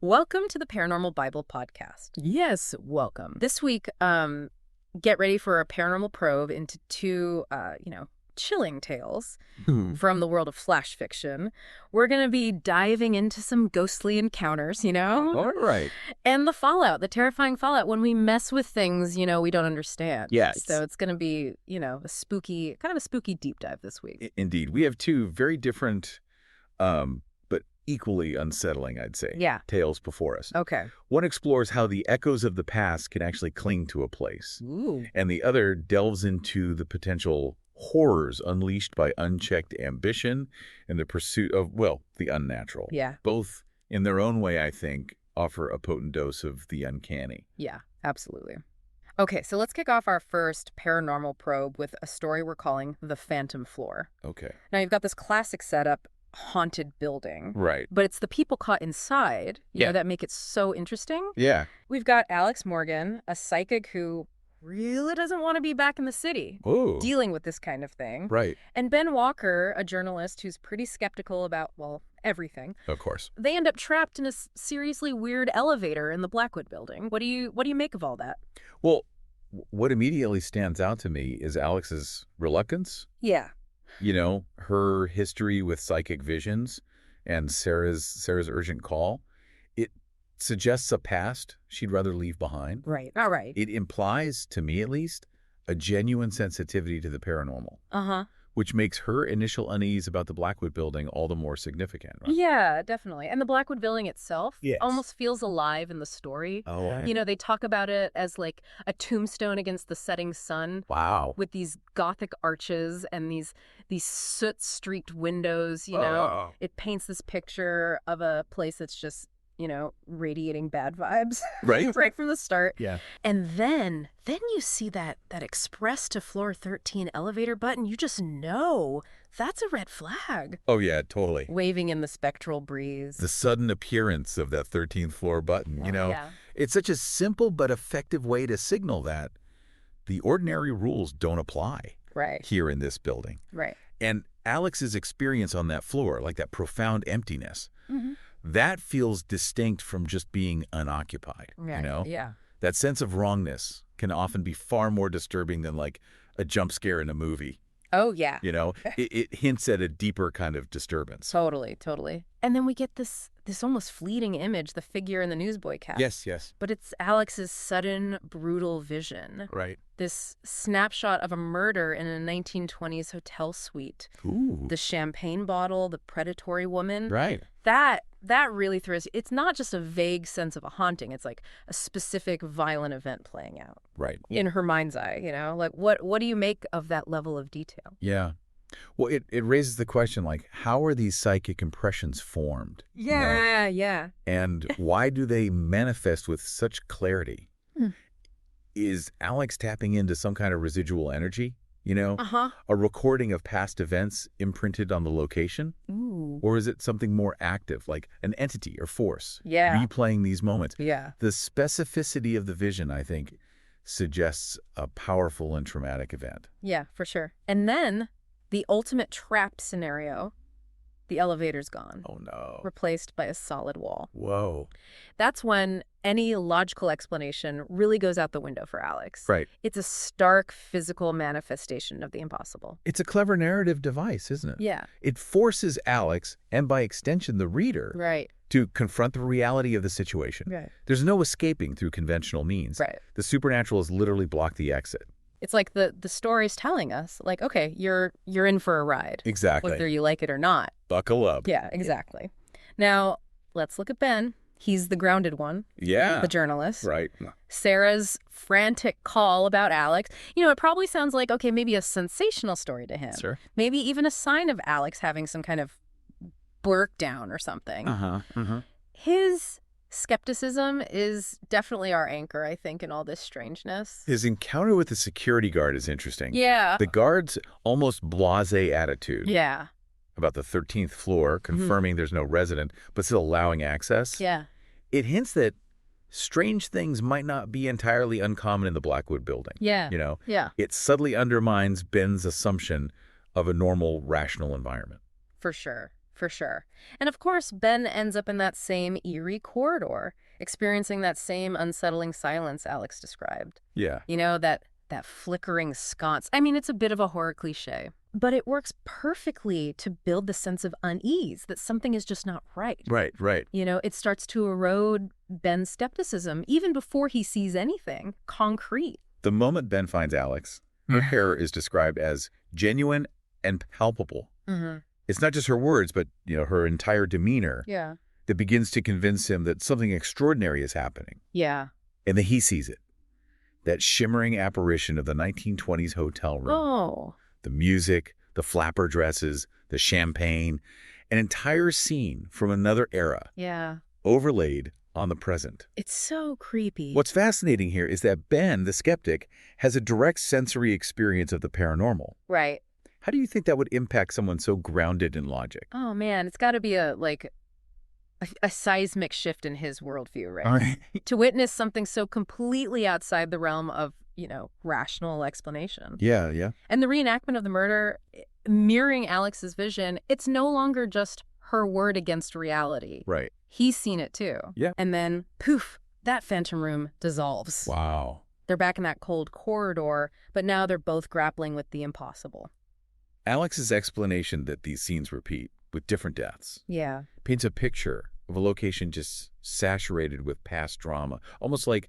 Welcome to the Paranormal Bible Podcast. Yes, welcome. This week, get ready for a paranormal probe into two, chilling tales from the world of flash fiction. We're going to be diving into some ghostly encounters, All right. and the fallout, the terrifying fallout when we mess with things, we don't understand. Yes. So it's going to be, a spooky deep dive this week. Indeed. We have two very different, but equally unsettling, I'd say, tales before us. Okay. One explores how the echoes of the past can actually cling to a place. Ooh. And the other delves into the potential horrors unleashed by unchecked ambition and the pursuit of, the unnatural. Yeah. Both, in their own way, I think, offer a potent dose of the uncanny. Yeah, absolutely. Okay, so let's kick off our first paranormal probe with a story we're calling The Phantom Floor. Okay. Now, you've got this classic setup, haunted building. Right. But it's the people caught inside, that make it so interesting. Yeah. We've got Alex Morgan, a psychic who really doesn't want to be back in the city Ooh. dealing with this kind of thing. Right. And Ben Walker, a journalist who's pretty skeptical about, everything. Of course. They end up trapped in a seriously weird elevator in the Blackwood Building. What do you make of all that? Well, what immediately stands out to me is Alex's reluctance. Yeah. Her history with psychic visions and Sarah's urgent call. It suggests a past she'd rather leave behind. Right. All right. It implies, to me at least, a genuine sensitivity to the paranormal. Uh-huh. Which makes her initial unease about the Blackwood Building all the more significant, right? Yeah, definitely. And the Blackwood Building itself Yes. almost feels alive in the story. Oh, right. They talk about it as like a tombstone against the setting sun. Wow. With these Gothic arches and these soot-streaked windows, Oh. It paints this picture of a place that's just, radiating bad vibes. Right. Right from the start. Yeah. And then you see that express to floor 13 elevator button. You just know that's a red flag. Oh, yeah, totally. Waving in the spectral breeze. The sudden appearance of that 13th floor button, Yeah. It's such a simple but effective way to signal that the ordinary rules don't apply here in this building. Right. And Alex's experience on that floor, like that profound emptiness, Mm-hmm. that feels distinct from just being unoccupied, Right. Yeah. That sense of wrongness can often be far more disturbing than like a jump scare in a movie. Oh, yeah. It hints at a deeper kind of disturbance. Totally. And then we get this almost fleeting image, the figure in the newsboy cap. Yes. But it's Alex's sudden, brutal vision. Right. This snapshot of a murder in a 1920s hotel suite. Ooh. The champagne bottle, the predatory woman. Right. That really throws you. It's not just a vague sense of a haunting. It's like a specific violent event playing out. Right. In her mind's eye, Like, what do you make of that level of detail? Yeah. Well, it raises the question, like, how are these psychic impressions formed? Yeah. And why do they manifest with such clarity? Is Alex tapping into some kind of residual energy? Uh-huh. A recording of past events imprinted on the location? Ooh. Or is it something more active, like an entity or force replaying these moments? Yeah. The specificity of the vision, I think, suggests a powerful and traumatic event. Yeah, for sure. And then the ultimate trapped scenario, the elevator's gone. Oh, no. Replaced by a solid wall. Whoa. That's when any logical explanation really goes out the window for Alex. Right. It's a stark physical manifestation of the impossible. It's a clever narrative device, isn't it? Yeah. It forces Alex, and by extension the reader, Right. to confront the reality of the situation. Right. There's no escaping through conventional means. Right. The supernatural has literally blocked the exit. It's like the story's telling us, like, okay, you're in for a ride. Exactly. Whether you like it or not. Buckle up. Yeah, exactly. Now, let's look at Ben. He's the grounded one. Yeah. The journalist. Right. Sarah's frantic call about Alex. It probably sounds like, okay, maybe a sensational story to him. Sure. Maybe even a sign of Alex having some kind of breakdown or something. His skepticism is definitely our anchor, I think, in all this strangeness. His encounter with the security guard is interesting. Yeah. The guard's almost blasé attitude Yeah. about the 13th floor, confirming there's no resident, but still allowing access. Yeah. It hints that strange things might not be entirely uncommon in the Blackwood Building. Yeah. Yeah. It subtly undermines Ben's assumption of a normal, rational environment. For sure. for sure. And of course, Ben ends up in that same eerie corridor, experiencing that same unsettling silence Alex described. Yeah. You know, that flickering sconce. I mean, it's a bit of a horror cliche, but it works perfectly to build the sense of unease that something is just not right. Right. You know, it starts to erode Ben's skepticism even before he sees anything concrete. The moment Ben finds Alex, her hair is described as genuine and palpable. Mm-hmm. It's not just her words, but, her entire demeanor that begins to convince him that something extraordinary is happening. Yeah. And then he sees it. That shimmering apparition of the 1920s hotel room. Oh. The music, the flapper dresses, the champagne, an entire scene from another era. Yeah. Overlaid on the present. It's so creepy. What's fascinating here is that Ben, the skeptic, has a direct sensory experience of the paranormal. Right. How do you think that would impact someone so grounded in logic? Oh, man, it's got to be a seismic shift in his worldview, right? To witness something so completely outside the realm of, rational explanation. Yeah. And the reenactment of the murder, mirroring Alex's vision, it's no longer just her word against reality. Right. He's seen it too. Yeah. And then, poof, that phantom room dissolves. Wow. They're back in that cold corridor, but now they're both grappling with the impossible. Alex's explanation that these scenes repeat with different deaths paints a picture of a location just saturated with past drama, almost like,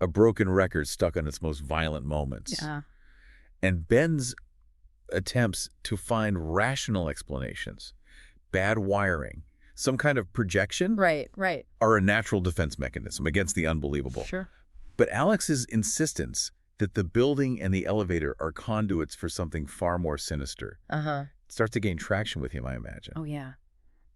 a broken record stuck on its most violent moments. Yeah. And Ben's attempts to find rational explanations, bad wiring, some kind of projection, Right. are a natural defense mechanism against the unbelievable. Sure. But Alex's insistence that the building and the elevator are conduits for something far more sinister starts to gain traction with him, I imagine. Oh, yeah.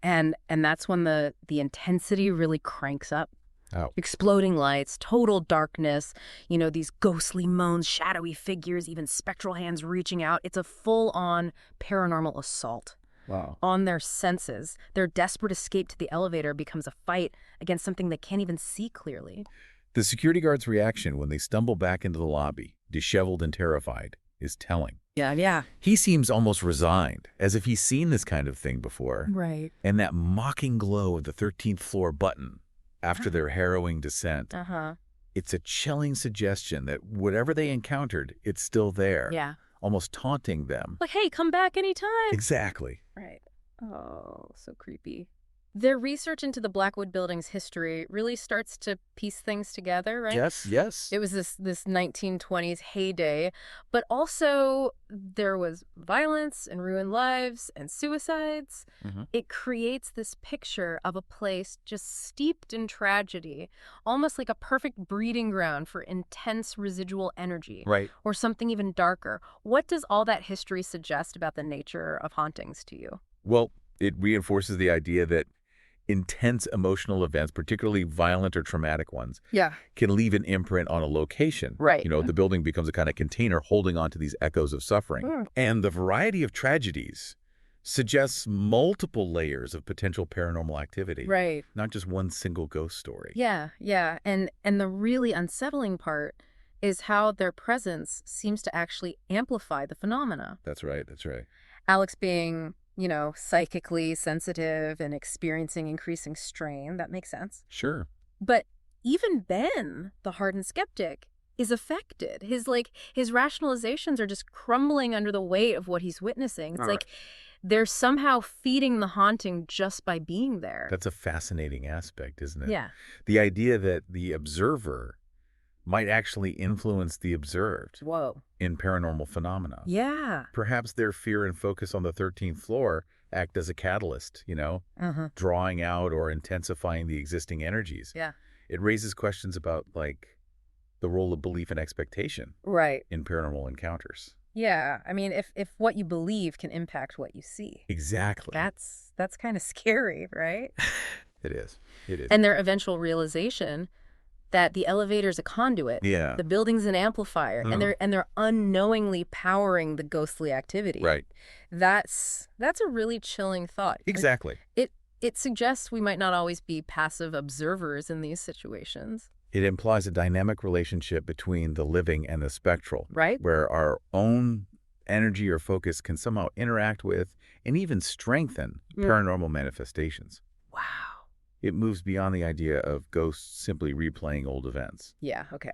And that's when the intensity really cranks up. Oh. Exploding lights, total darkness, these ghostly moans, shadowy figures, even spectral hands reaching out. It's a full-on paranormal assault. Wow. On their senses. Their desperate escape to the elevator becomes a fight against something they can't even see clearly. The security guard's reaction when they stumble back into the lobby, disheveled and terrified, is telling. Yeah. He seems almost resigned, as if he's seen this kind of thing before. Right. And that mocking glow of the 13th floor button after their harrowing descent. It's a chilling suggestion that whatever they encountered, it's still there. Yeah. Almost taunting them. Like, hey, come back anytime. Exactly. Right. Oh, so creepy. Their research into the Blackwood Building's history really starts to piece things together, right? Yes. It was this 1920s heyday, but also there was violence and ruined lives and suicides. It creates this picture of a place just steeped in tragedy, almost like a perfect breeding ground for intense residual energy. Right. Or something even darker. What does all that history suggest about the nature of hauntings to you? Well, it reinforces the idea that intense emotional events, particularly violent or traumatic ones, can leave an imprint on a location. Right. The building becomes a kind of container holding on to these echoes of suffering. And the variety of tragedies suggests multiple layers of potential paranormal activity. Right. Not just one single ghost story. Yeah. And the really unsettling part is how their presence seems to actually amplify the phenomena. That's right. Alex being, psychically sensitive and experiencing increasing strain. That makes sense. Sure. But even Ben, the hardened skeptic, is affected. His rationalizations are just crumbling under the weight of what he's witnessing. It's like they're somehow feeding the haunting just by being there. That's a fascinating aspect, isn't it? Yeah. The idea that the observer might actually influence the observed. Whoa. In paranormal phenomena. Yeah. Perhaps their fear and focus on the 13th floor act as a catalyst, drawing out or intensifying the existing energies. Yeah. It raises questions about, the role of belief and expectation in paranormal encounters. Yeah. I mean, if what you believe can impact what you see. Exactly. That's kind of scary, right? It is. And their eventual realization that the elevator's a conduit, the building's an amplifier, and they're unknowingly powering the ghostly activity. Right. That's a really chilling thought. Exactly. It suggests we might not always be passive observers in these situations. It implies a dynamic relationship between the living and the spectral. Right. Where our own energy or focus can somehow interact with and even strengthen paranormal manifestations. Wow. It moves beyond the idea of ghosts simply replaying old events. Yeah, okay.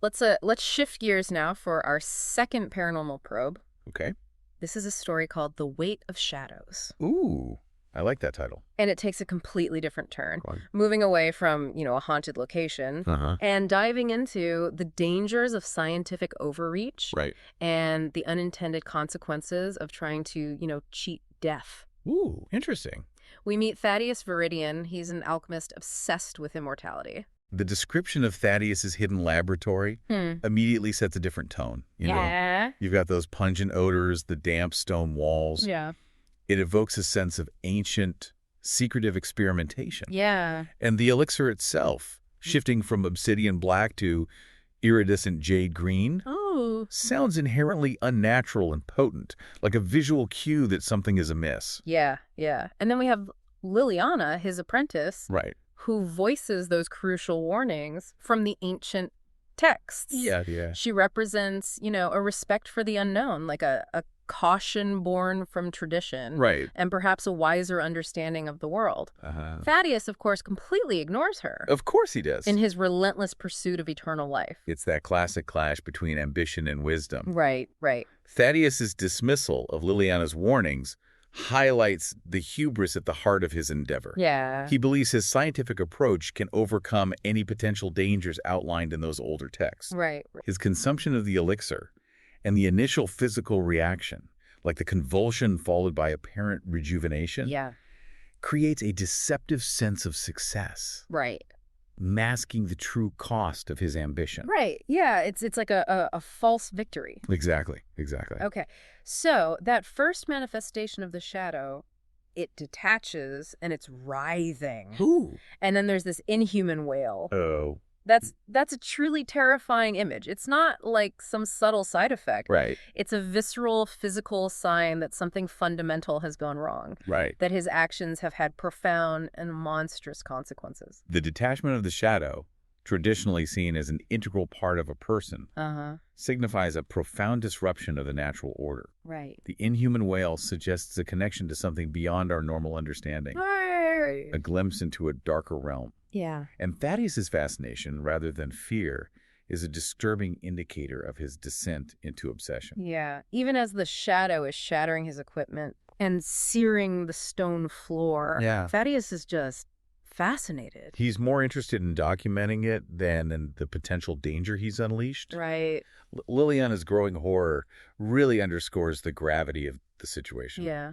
Let's shift gears now for our second paranormal probe. Okay. This is a story called The Weight of Shadows. Ooh, I like that title. And it takes a completely different turn, moving away from, a haunted location and diving into the dangers of scientific overreach and the unintended consequences of trying to, cheat death. Ooh, interesting. We meet Thaddeus Viridian. He's an alchemist obsessed with immortality. The description of Thaddeus's hidden laboratory immediately sets a different tone. You know? You've got those pungent odors, the damp stone walls. Yeah. It evokes a sense of ancient, secretive experimentation. Yeah. And the elixir itself, shifting from obsidian black to iridescent jade green, sounds inherently unnatural and potent, like a visual cue that something is amiss. Yeah, yeah. And then we have Liliana, his apprentice, who voices those crucial warnings from the ancient texts. Yeah. She represents, a respect for the unknown, like a caution born from tradition. And perhaps a wiser understanding of the world. Thaddeus, of course, completely ignores her. Of course he does. In his relentless pursuit of eternal life. It's that classic clash between ambition and wisdom. Right. Thaddeus's dismissal of Liliana's warnings highlights the hubris at the heart of his endeavor. Yeah. He believes his scientific approach can overcome any potential dangers outlined in those older texts. Right. His consumption of the elixir and the initial physical reaction, like the convulsion followed by apparent rejuvenation, creates a deceptive sense of success. Right. Masking the true cost of his ambition. Right. Yeah, it's like a false victory. Exactly. Okay. So that first manifestation of the shadow, it detaches and it's writhing. Ooh. And then there's this inhuman wail. Oh. That's a truly terrifying image. It's not like some subtle side effect. Right. It's a visceral, physical sign that something fundamental has gone wrong. Right. That his actions have had profound and monstrous consequences. The detachment of the shadow, traditionally seen as an integral part of a person, signifies a profound disruption of the natural order. Right. The inhuman wail suggests a connection to something beyond our normal understanding. Right. A glimpse into a darker realm. Yeah. And Thaddeus's fascination, rather than fear, is a disturbing indicator of his descent into obsession. Yeah. Even as the shadow is shattering his equipment and searing the stone floor, Thaddeus is just fascinated. He's more interested in documenting it than in the potential danger he's unleashed. Right. Liliana's growing horror really underscores the gravity of the situation. Yeah.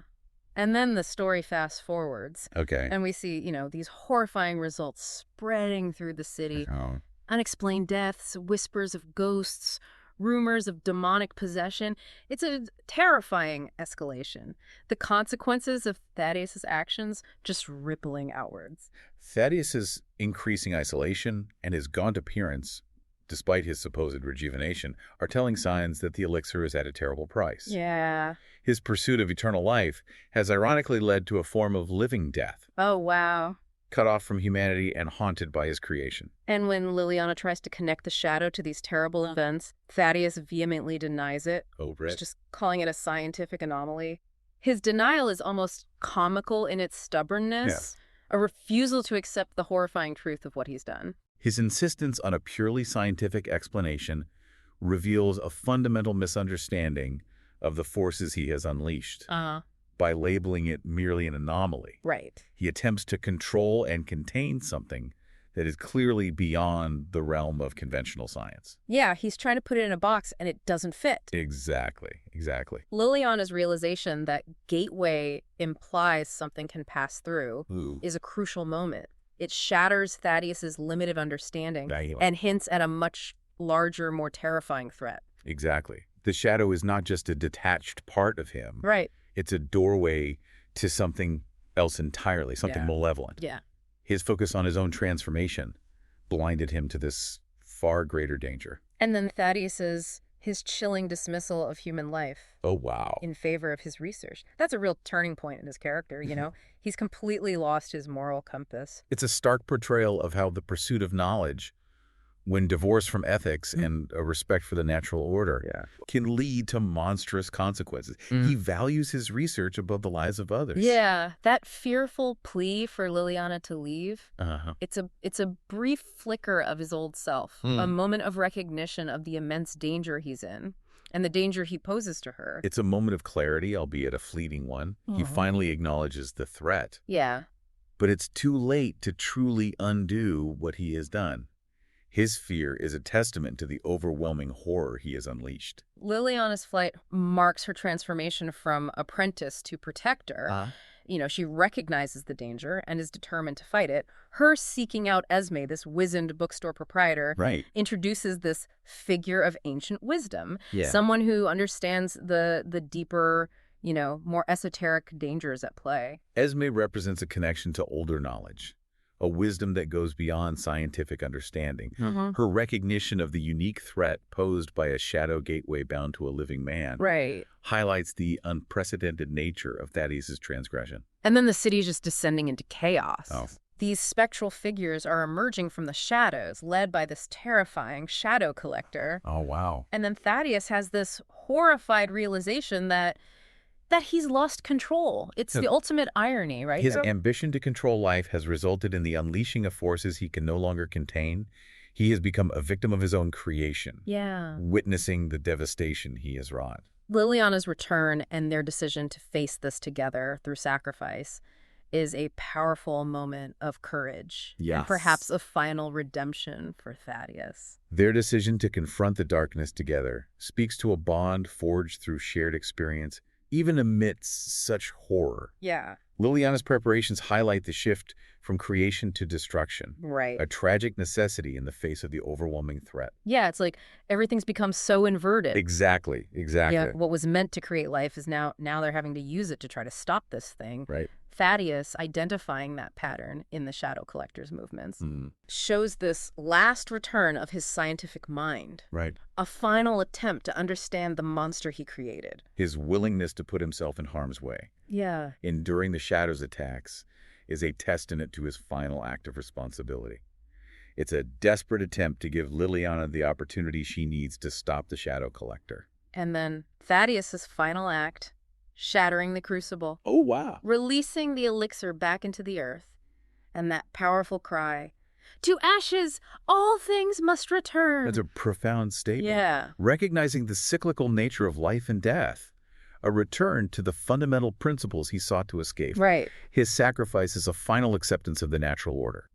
And then the story fast forwards. Okay. And we see, these horrifying results spreading through the city. Oh. Unexplained deaths, whispers of ghosts, rumors of demonic possession. It's a terrifying escalation. The consequences of Thaddeus's actions just rippling outwards. Thaddeus's increasing isolation and his gaunt appearance, despite his supposed rejuvenation, are telling signs that the elixir is at a terrible price. Yeah. His pursuit of eternal life has ironically led to a form of living death. Oh, wow. Cut off from humanity and haunted by his creation. And when Liliana tries to connect the shadow to these terrible events, Thaddeus vehemently denies it. He's just calling it a scientific anomaly. His denial is almost comical in its stubbornness, a refusal to accept the horrifying truth of what he's done. His insistence on a purely scientific explanation reveals a fundamental misunderstanding of the forces he has unleashed by labeling it merely an anomaly. Right. He attempts to control and contain something that is clearly beyond the realm of conventional science. Yeah, he's trying to put it in a box and it doesn't fit. Exactly. Liliana's realization that gateway implies something can pass through is a crucial moment. It shatters Thaddeus's limited understanding and hints at a much larger, more terrifying threat. Exactly. The shadow is not just a detached part of him. Right. It's a doorway to something else entirely, something malevolent. Yeah. His focus on his own transformation blinded him to this far greater danger. And then Thaddeus's his chilling dismissal of human life. Oh, wow. In favor of his research. That's a real turning point in his character, He's completely lost his moral compass. It's a stark portrayal of how the pursuit of knowledge when divorce from ethics and a respect for the natural order can lead to monstrous consequences. He values his research above the lives of others. Yeah, that fearful plea for Liliana to leave, it's a brief flicker of his old self, a moment of recognition of the immense danger he's in and the danger he poses to her. It's a moment of clarity, albeit a fleeting one. He finally acknowledges the threat. Yeah. But it's too late to truly undo what he has done. His fear is a testament to the overwhelming horror he has unleashed. Liliana's flight marks her transformation from apprentice to protector. She recognizes the danger and is determined to fight it. Her seeking out Esme, this wizened bookstore proprietor, introduces this figure of ancient wisdom, someone who understands the deeper, more esoteric dangers at play. Esme represents a connection to older knowledge, a wisdom that goes beyond scientific understanding. Her recognition of the unique threat posed by a shadow gateway bound to a living man highlights the unprecedented nature of Thaddeus's transgression. And then the city's just descending into chaos. These spectral figures are emerging from the shadows, led by this terrifying shadow collector. And then Thaddeus has this horrified realization that he's lost control. It's the ultimate irony, right? His ambition to control life has resulted in the unleashing of forces he can no longer contain. He has become a victim of his own creation, witnessing the devastation he has wrought. Liliana's return and their decision to face this together through sacrifice is a powerful moment of courage and perhaps a final redemption for Thaddeus. Their decision to confront the darkness together speaks to a bond forged through shared experience, even amidst such horror. Liliana's preparations highlight the shift from creation to destruction. A tragic necessity in the face of the overwhelming threat. It's like everything's become so inverted. Exactly. What was meant to create life is now they're having to use it to try to stop this thing. Thaddeus, identifying that pattern in the shadow collector's movements, shows this last return of his scientific mind. A final attempt to understand the monster he created. His willingness to put himself in harm's way. Enduring the shadow's attacks is a testament to his final act of responsibility. It's a desperate attempt to give Liliana the opportunity she needs to stop the shadow collector. And then Thaddeus's final act, shattering the crucible. Releasing the elixir back into the earth. And that powerful cry, "To ashes, all things must return." That's a profound statement. Recognizing the cyclical nature of life and death. A return to the fundamental principles he sought to escape. His sacrifice is a final acceptance of the natural order.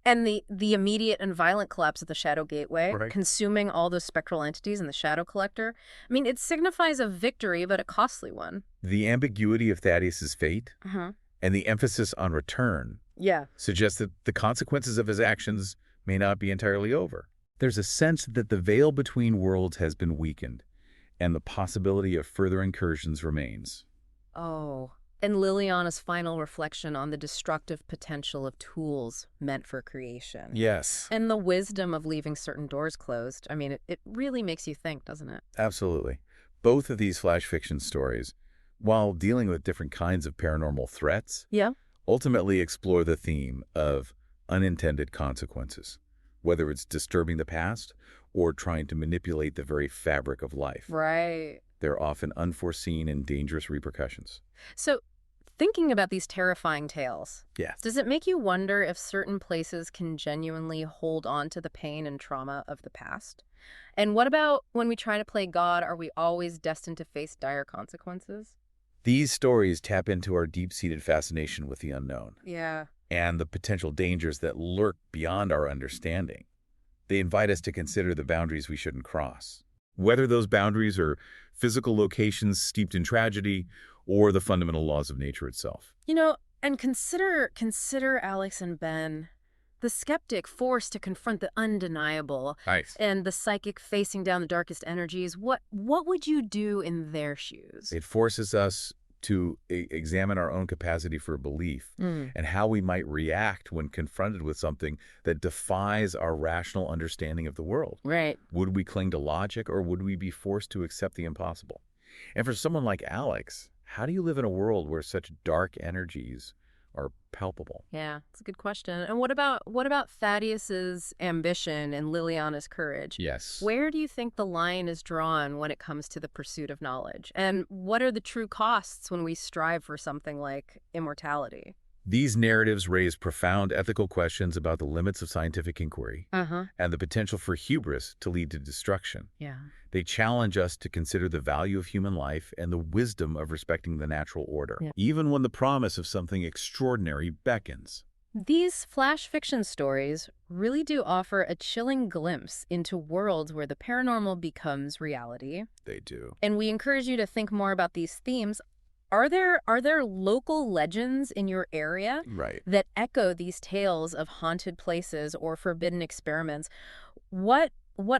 And the immediate and violent collapse of the Shadow Gateway, consuming all those spectral entities and the Shadow Collector, it signifies a victory, but a costly one. The ambiguity of Thaddeus's fate and the emphasis on return suggests that the consequences of his actions may not be entirely over. There's a sense that the veil between worlds has been weakened, and the possibility of further incursions remains. And Liliana's final reflection on the destructive potential of tools meant for creation. And the wisdom of leaving certain doors closed. It really makes you think, doesn't it? Absolutely. Both of these flash fiction stories, while dealing with different kinds of paranormal threats, ultimately explore the theme of unintended consequences, whether it's disturbing the past or trying to manipulate the very fabric of life. There are often unforeseen and dangerous repercussions. So, thinking about these terrifying tales, does it make you wonder if certain places can genuinely hold on to the pain and trauma of the past? And what about when we try to play God, are we always destined to face dire consequences? These stories tap into our deep-seated fascination with the unknown. And the potential dangers that lurk beyond our understanding. They invite us to consider the boundaries we shouldn't cross. Whether those boundaries are physical locations steeped in tragedy or the fundamental laws of nature itself. And consider Alex and Ben, the skeptic forced to confront the undeniable, and the psychic facing down the darkest energies. What would you do in their shoes? It forces us to examine our own capacity for belief and how we might react when confronted with something that defies our rational understanding of the world. Would we cling to logic, or would we be forced to accept the impossible? And for someone like Alex, how do you live in a world where such dark energies are palpable. Yeah, it's a good question. And what about Thaddeus's ambition and Liliana's courage? Yes. Where do you think the line is drawn when it comes to the pursuit of knowledge? And what are the true costs when we strive for something like immortality? These narratives raise profound ethical questions about the limits of scientific inquiry and the potential for hubris to lead to destruction. Yeah. They challenge us to consider the value of human life and the wisdom of respecting the natural order, even when the promise of something extraordinary beckons. These flash fiction stories really do offer a chilling glimpse into worlds where the paranormal becomes reality. They do. And we encourage you to think more about these themes. Are there local legends in your area that echo these tales of haunted places or forbidden experiments? What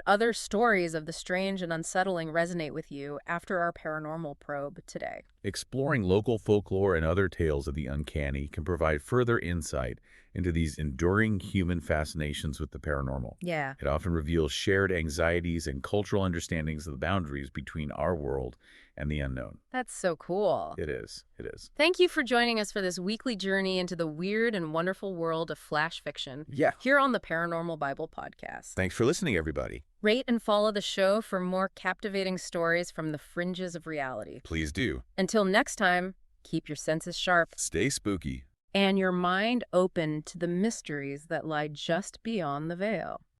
other stories of the strange and unsettling resonate with you after our paranormal probe today? Exploring local folklore and other tales of the uncanny can provide further insight into these enduring human fascinations with the paranormal. Yeah. It often reveals shared anxieties and cultural understandings of the boundaries between our world and the unknown. That's so cool. It is. It is. Thank you for joining us for this weekly journey into the weird and wonderful world of flash fiction here on the Paranormal Bible Podcast. Thanks for listening, everybody. Rate and follow the show for more captivating stories from the fringes of reality. Please do. Until next time, keep your senses sharp. Stay spooky. And your mind open to the mysteries that lie just beyond the veil.